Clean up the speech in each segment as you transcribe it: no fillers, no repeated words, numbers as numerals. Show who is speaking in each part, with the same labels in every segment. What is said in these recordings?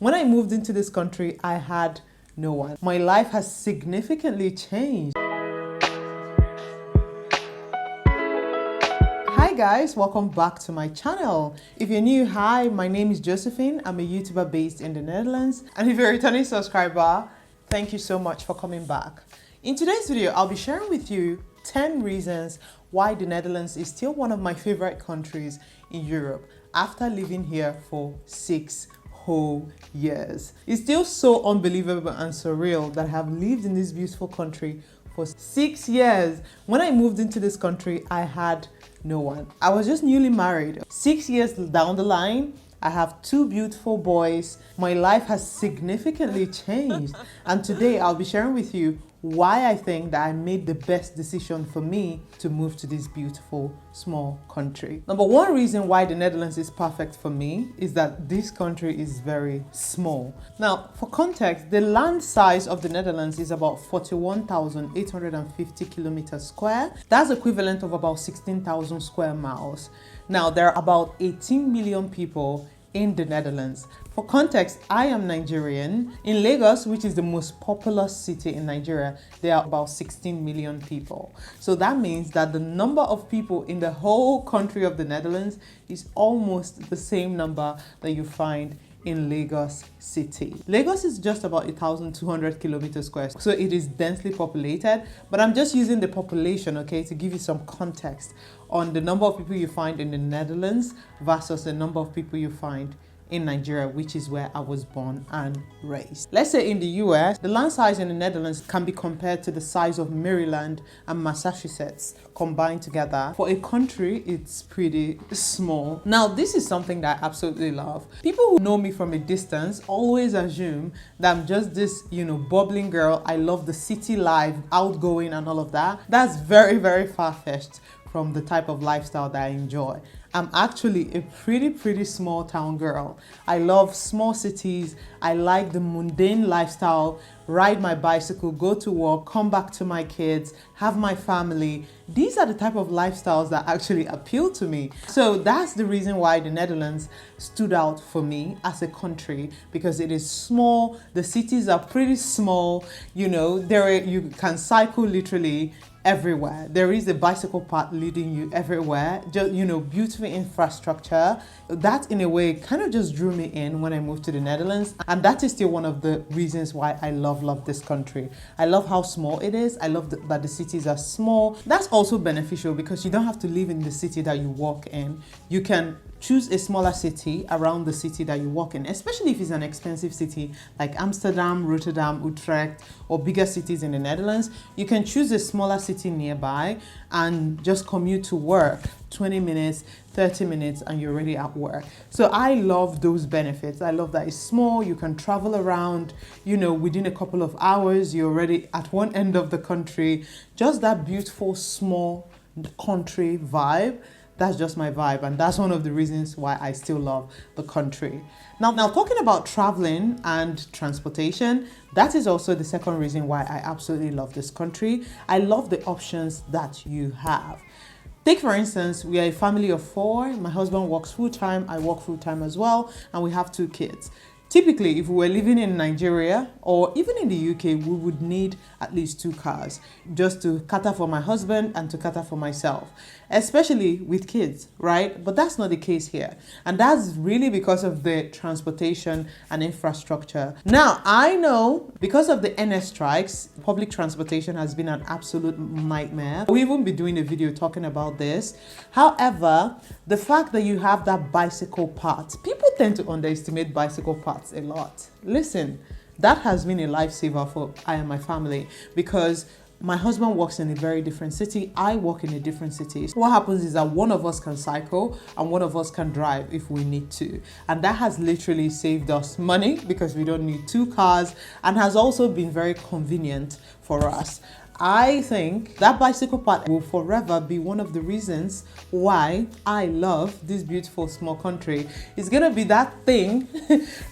Speaker 1: When I moved into this country, I had no one. My life has significantly changed. Hi guys, welcome back to my channel. If you're new, hi, my name is Josephine. I'm a YouTuber based in the Netherlands. And if you're a returning subscriber, thank you so much for coming back. In today's video, I'll be sharing with you 10 reasons why the Netherlands is still one of my favorite countries in Europe after living here for 6 whole years. It's still so unbelievable and surreal that I have lived in this beautiful country for 6 years. When I moved into this country, I had no one. I was just newly married. 6 years down the line, I have 2 beautiful boys. My life has significantly changed. And today I'll be sharing with you why I think that I made the best decision for me to move to this beautiful small country. Number one reason why the Netherlands is perfect for me is that this country is very small. Now, for context, the land size of the Netherlands is about 41,850 kilometers square. That's equivalent of about 16,000 square miles. Now, there are about 18 million people in the Netherlands. For context, I am Nigerian. In Lagos, which is the most populous city in Nigeria, there are about 16 million people. So that means that the number of people in the whole country of the Netherlands is almost the same number that you find in Lagos city. Lagos is just about 1,200 kilometers square, so it is densely populated, but I'm just using the population, okay, to give you some context on the number of people you find in the Netherlands versus the number of people you find in Nigeria, which is where I was born and raised. Let's say in the US, the land size in the Netherlands can be compared to the size of Maryland and Massachusetts combined together. For a country, it's pretty small. Now, this is something that I absolutely love. People who know me from a distance always assume that I'm just this, bubbling girl. I love the city life, outgoing and all of that. That's very, very far-fetched from the type of lifestyle that I enjoy. I'm actually a pretty small town girl. I love small cities. I like the mundane lifestyle, ride my bicycle, go to work, come back to my kids, have my family. These are the type of lifestyles that actually appeal to me. So that's the reason why the Netherlands stood out for me as a country, because it is small. The cities are pretty small. You can cycle literally everywhere. There is a bicycle path leading you everywhere. Just, beautiful infrastructure. That in a way kind of just drew me in when I moved to the Netherlands. And that is still one of the reasons why I love this country. I love how small it is. I love that the cities are small. That's also beneficial because you don't have to live in the city that you work in. You can choose a smaller city around the city that you work in, especially if it's an expensive city like Amsterdam, Rotterdam, Utrecht, or bigger cities in the Netherlands. You can choose a smaller city nearby and just commute to work, 20 minutes, 30 minutes, and you're already at work. So I love those benefits. I love that it's small, you can travel around, within a couple of hours, you're already at one end of the country. Just that beautiful small country vibe. That's just my vibe, and that's one of the reasons why I still love the country. Now talking about traveling and transportation, that is also the second reason why I absolutely love this country. I love the options that you have. Take for instance, we are a family of 4. My husband works full-time, I work full-time as well, and we have 2 kids. Typically, if we were living in Nigeria or even in the UK, we would need at least 2 cars just to cater for my husband and to cater for myself, especially with kids, right? But that's not the case here. And that's really because of the transportation and infrastructure. Now, I know because of the NS strikes, public transportation has been an absolute nightmare. We'll even be doing a video talking about this. However, the fact that you have that bicycle path, people tend to underestimate bicycle paths a lot. Listen, that has been a lifesaver for I and my family because my husband works in a very different city. I work in a different city. So what happens is that one of us can cycle and one of us can drive if we need to. And that has literally saved us money because we don't need 2 cars and has also been very convenient for us. I think that bicycle path will forever be one of the reasons why I love this beautiful small country. It's gonna be that thing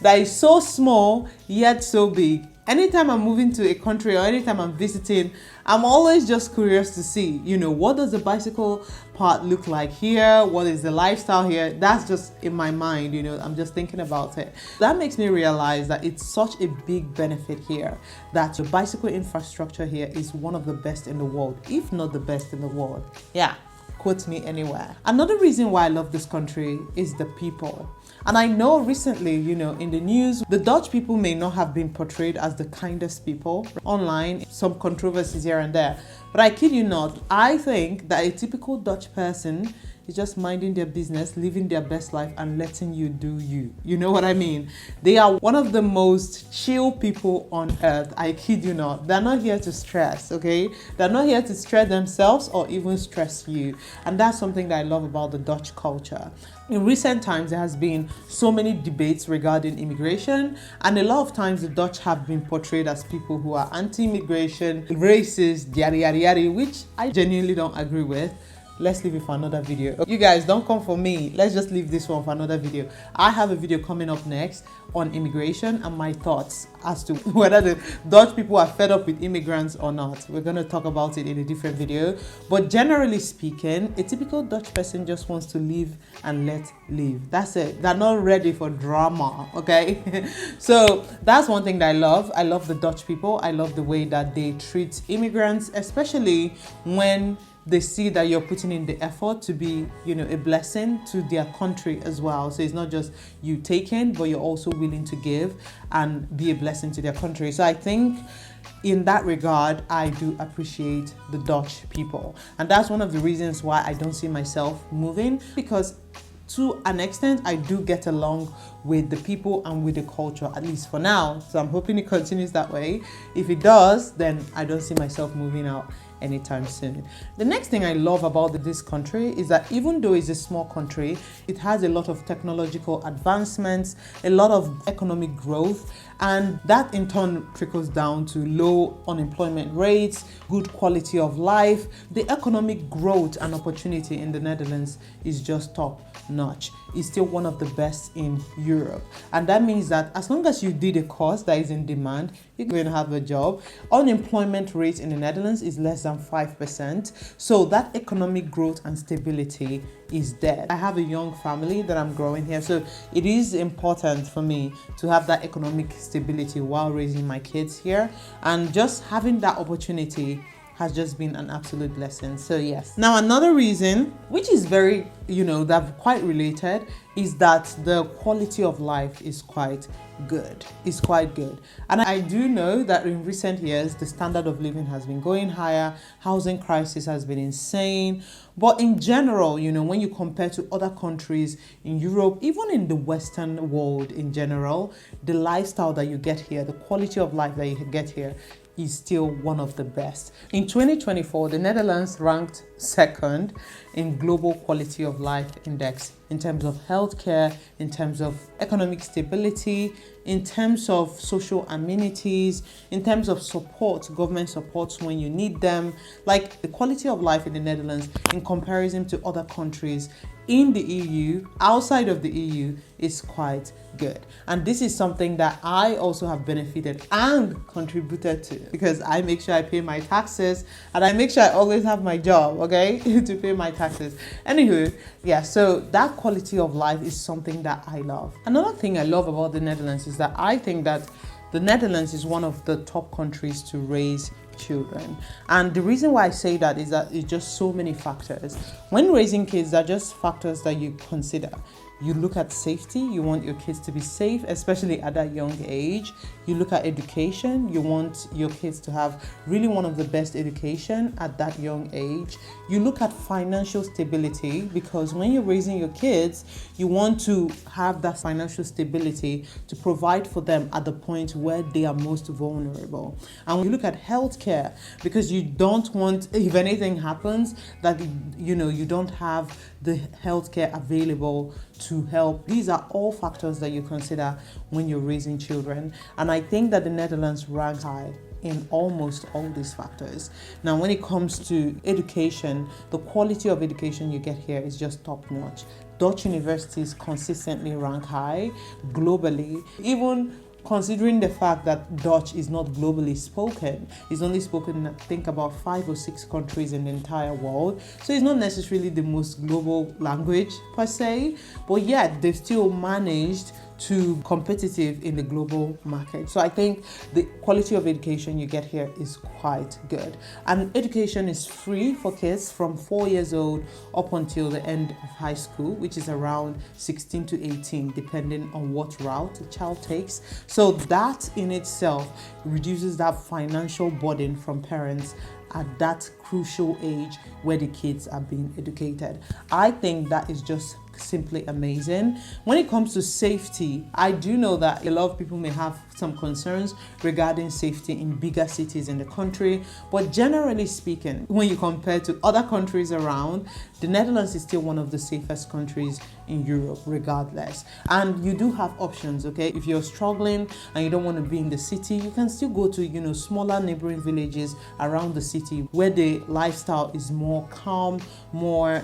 Speaker 1: that is so small yet so big anytime I'm moving to a country or anytime I'm visiting, I'm always just curious to see, what does the bicycle part look like here? What is the lifestyle here? That's just in my mind, I'm just thinking about it. That makes me realize that it's such a big benefit here, that the bicycle infrastructure here is one of the best in the world, if not the best in the world. Yeah. Quote me anywhere. Another reason why I love this country is the people. And I know recently, in the news, the Dutch people may not have been portrayed as the kindest people online, some controversies here and there. But I kid you not, I think that a typical Dutch person is just minding their business, living their best life and letting you do you. You know what I mean? They are one of the most chill people on earth. I kid you not. They're not here to stress, okay? They're not here to stress themselves or even stress you. And that's something that I love about the Dutch culture. In recent times, there has been so many debates regarding immigration, and a lot of times the Dutch have been portrayed as people who are anti-immigration, racist, yada yada yada, which I genuinely don't agree with. Let's leave it for another video. You guys, don't come for me. Let's just leave this one for another video. I have a video coming up next on immigration and my thoughts as to whether the Dutch people are fed up with immigrants or not. We're going to talk about it in a different video. But generally speaking, a typical Dutch person just wants to live and let live. That's it. They're not ready for drama, okay? So that's one thing that I love. I love the Dutch people. I love the way that they treat immigrants, especially when they see that you're putting in the effort to be, a blessing to their country as well. So it's not just you taking, but you're also willing to give and be a blessing to their country. So I think in that regard, I do appreciate the Dutch people. And that's one of the reasons why I don't see myself moving, because to an extent, I do get along with the people and with the culture, at least for now. So I'm hoping it continues that way. If it does, then I don't see myself moving out anytime soon. The next thing I love about this country is that even though it's a small country, it has a lot of technological advancements, a lot of economic growth, and that in turn trickles down to low unemployment rates, good quality of life. The economic growth and opportunity in the Netherlands is just top notch. It's still one of the best in Europe. And that means that as long as you did a course that is in demand, you're going to have a job. Unemployment rate in the Netherlands is less than 5%. So that economic growth and stability is there. I have a young family that I'm growing here. So it is important for me to have that economic stability while raising my kids here. And just having that opportunity has just been an absolute blessing. So yes. Now another reason, which is very, they're quite related, is that the quality of life is quite good. It's quite good. And I do know that in recent years, the standard of living has been going higher. Housing crisis has been insane. But in general, when you compare to other countries in Europe, even in the Western world in general, the lifestyle that you get here, the quality of life that you get here is still one of the best. In 2024, the Netherlands ranked second in Global Quality of Life Index in terms of healthcare, in terms of economic stability, in terms of social amenities, in terms of support, government supports when you need them. Like the quality of life in the Netherlands in comparison to other countries in the EU, outside of the EU, is quite good. And this is something that I also have benefited and contributed to, because I make sure I pay my taxes and I make sure I always have my job, okay, to pay my taxes. Anywho, yeah, so that quality of life is something that I love. Another thing I love about the Netherlands is that I think that the Netherlands is one of the top countries to raise children. And the reason why I say that is that it's just so many factors. When raising kids, they're just factors that you consider. You look at safety, you want your kids to be safe, especially at that young age. You look at education, you want your kids to have really one of the best education at that young age. You look at financial stability, because when you're raising your kids, you want to have that financial stability to provide for them at the point where they are most vulnerable. And you look at healthcare, because you don't want, if anything happens, that you don't have the healthcare available to help. These are all factors that you consider when you're raising children. And I think that the Netherlands ranks high in almost all these factors. Now, when it comes to education, the quality of education you get here is just top notch. Dutch universities consistently rank high globally. Even considering the fact that Dutch is not globally spoken, it's only spoken in, I think, about 5 or 6 countries in the entire world. So it's not necessarily the most global language per se, but yet they've still managed to competitive in the global market. So I think the quality of education you get here is quite good. And education is free for kids from 4 years old up until the end of high school, which is around 16 to 18, depending on what route the child takes. So that in itself reduces that financial burden from parents at that crucial age where the kids are being educated. I think that is just simply amazing. When it comes to safety, I do know that a lot of people may have some concerns regarding safety in bigger cities in the country, but generally speaking, when you compare to other countries around, the Netherlands is still one of the safest countries in Europe regardless. And you do have options, okay? If you're struggling and you don't want to be in the city, you can still go to, smaller neighboring villages around the city where the lifestyle is more calm, more,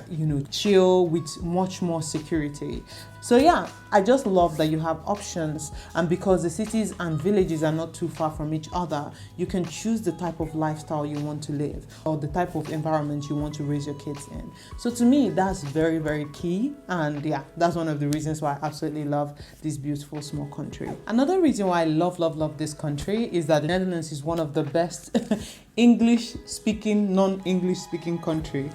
Speaker 1: chill, with much more security. So yeah, I just love that you have options, and because the cities and villages are not too far from each other, you can choose the type of lifestyle you want to live or the type of environment you want to raise your kids in. So to me, that's very, very key, and yeah, that's one of the reasons why I absolutely love this beautiful small country. Another reason why I love this country is that the Netherlands is one of the best English speaking, non-English speaking country.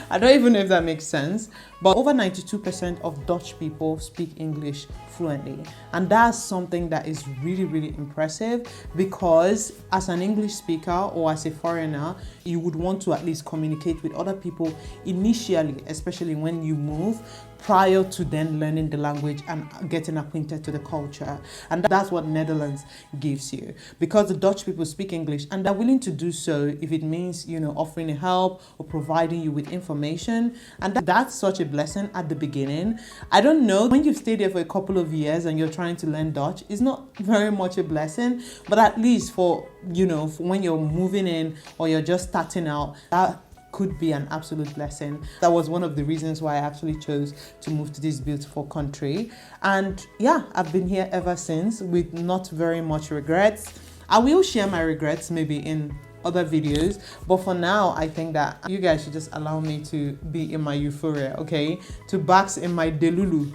Speaker 1: I don't even know if that makes sense, but over 92% of Dutch people speak English fluently. And that's something that is really, really impressive, because as an English speaker or as a foreigner, you would want to at least communicate with other people initially, especially when you move, prior to then learning the language and getting acquainted to the culture. And that's what Netherlands gives you, because the Dutch people speak English and they're willing to do so if it means, offering help or providing you with information. And that's such a blessing at the beginning. I don't know, when you've stayed there for a couple of years and you're trying to learn Dutch, it's not very much a blessing, but at least for when you're moving in or you're just starting out, that could be an absolute blessing. That was one of the reasons why I actually chose to move to this beautiful country. And yeah, I've been here ever since with not very much regrets. I will share my regrets maybe in other videos, but for now I think that you guys should just allow me to be in my euphoria, okay, to bask in my delulu.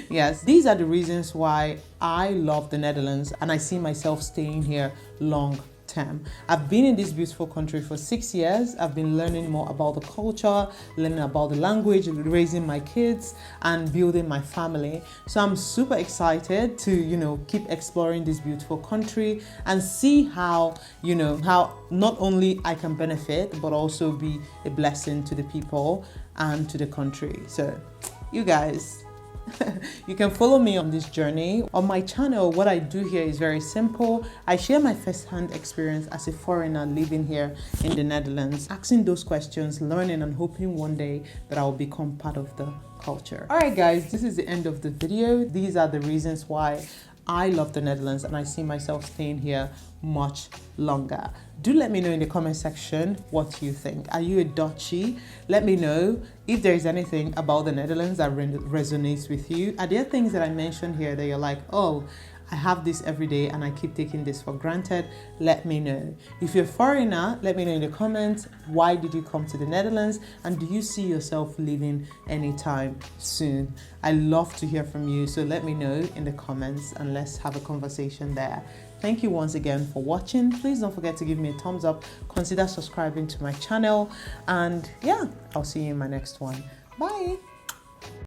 Speaker 1: Yes, these are the reasons why I love the Netherlands and I see myself staying here long term. I've been in this beautiful country for 6 years. I've been learning more about the culture, learning about the language, raising my kids and building my family. So I'm super excited to, keep exploring this beautiful country and see how, how not only I can benefit, but also be a blessing to the people and to the country. So you guys, you can follow me on this journey. On my channel, what I do here is very simple. I share my first-hand experience as a foreigner living here in the Netherlands, asking those questions, learning, and hoping one day that I will become part of the culture. All right, guys, this is the end of the video. These are the reasons why I love the Netherlands and I see myself staying here much longer. Do let me know in the comment section what you think. Are you a Dutchie? Let me know if there is anything about the Netherlands that resonates with you. Are there things that I mentioned here that you're like, oh, I have this every day and I keep taking this for granted? Let me know. If you're a foreigner, let me know in the comments, why did you come to the Netherlands and do you see yourself living anytime soon? I love to hear from you, so let me know in the comments and let's have a conversation there. Thank you once again for watching. Please don't forget to give me a thumbs up, consider subscribing to my channel, and yeah, I'll see you in my next one. Bye.